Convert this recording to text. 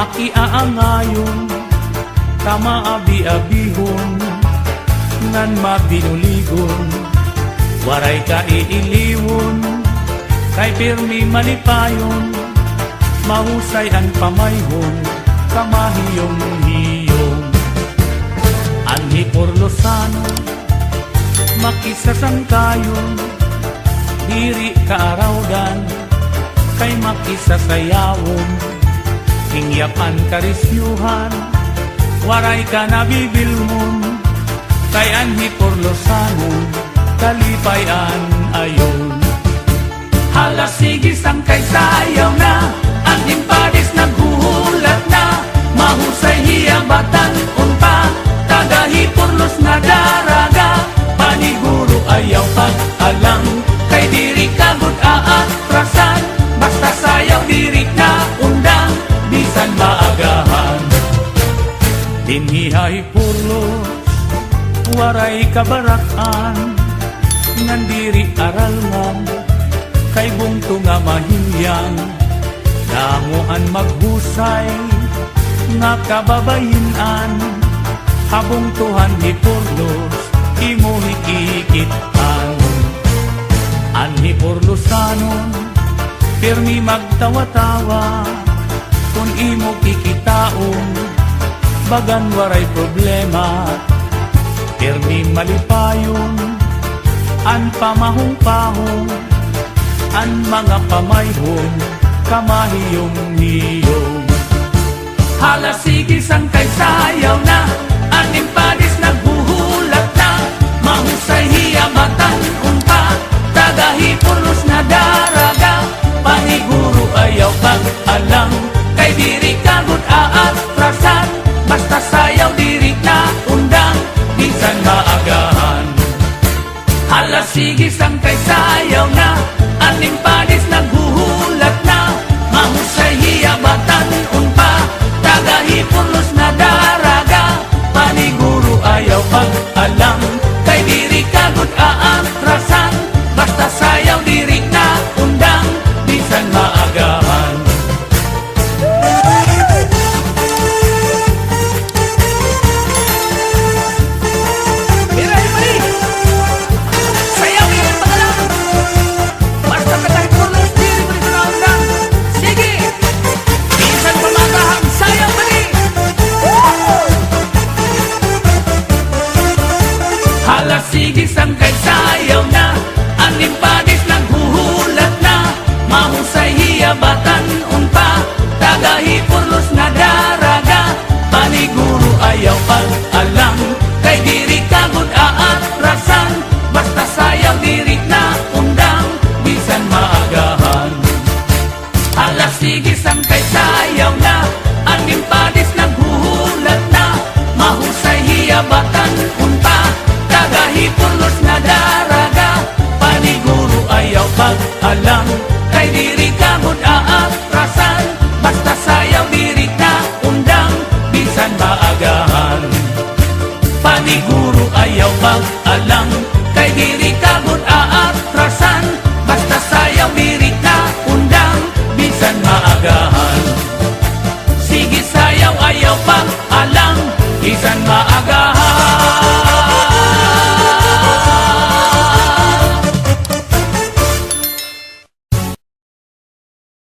Makiaangayon, kamaabi-abihon, ngan mabinuligon, waray ka iiliwon, kay pirmi malipayon, mahusay ang pamayhon, kamahiyong-hiyong. Anhi Porlosano, makisasangkayon, diri kaarawdan, kay makisasayawon, hingyapan karisyuhan, waray ka nabibilmon, kay Anhi Porlosano, kalipayan ayon. Hala sige sangkay sayaw na, ang impadis naghuhulat na, mahusay hiyabatan unpa, tagahi Porlos na daraga, paniguro ayaw pag-alang, kay diri kagod aatrasan, basta sayaw diri na undang, bisan maagahan. Dinhihay Porlos, waray kabarakan, ngan diri aralman, kay bungto nga mahiyang, damuan maghusay, nga kababayinan, habong tuhan ni Porlos, imo hikikitan. Anhi Porlosanon, pirmi magtawa-tawa, kung imo kikitaon, bagan waray problema, pirmi malipayon, an pamahong-pahong, an mga pamayhon, kamahiyong-hiyong. Hala sige sangkay sayaw na, an impadis naghuhulat na, mahusay hiyabatan unpa, tagahi Porlos na daraga, paniguro ayaw pag-alang, kay diri kagod aatrasan, basta sayaw diri na undang, bisan maagahan. Hala sige sangkay sayaw na, aning padis naghuhulat na, mahusay hiyabatan unpa, tagahi Porlos na daraga, paniguro ayaw pag-alang, kay diri kagod aatrasan, basta sayaw diri na undang, bisan maagahan. Hala sige sangkay sayaw na, ang impadis naghuhulat na, mahusay hiyabatan unpa, tagahi Porlos na daraga, paniguro ayaw pag-alang, kay diri kagod aatrasan, basta sayaw diri na undang, bisan maagahan. Hala sige sangkay sayaw na, ang impadis naghuhulat na, mahusay hiyabatan unpa, tagahi Porlos na daraga, paniguro ayaw pag-alang, kay diri kagod aatrasan, basta sayaw diri na undang, bisan maagahan. Paniguro ayaw pag-alang, kay diri kagod aatrasan, basta sayaw diri na undang, bisan maagahan. Sige sayaw ayaw pag-alang, bisan maagahan.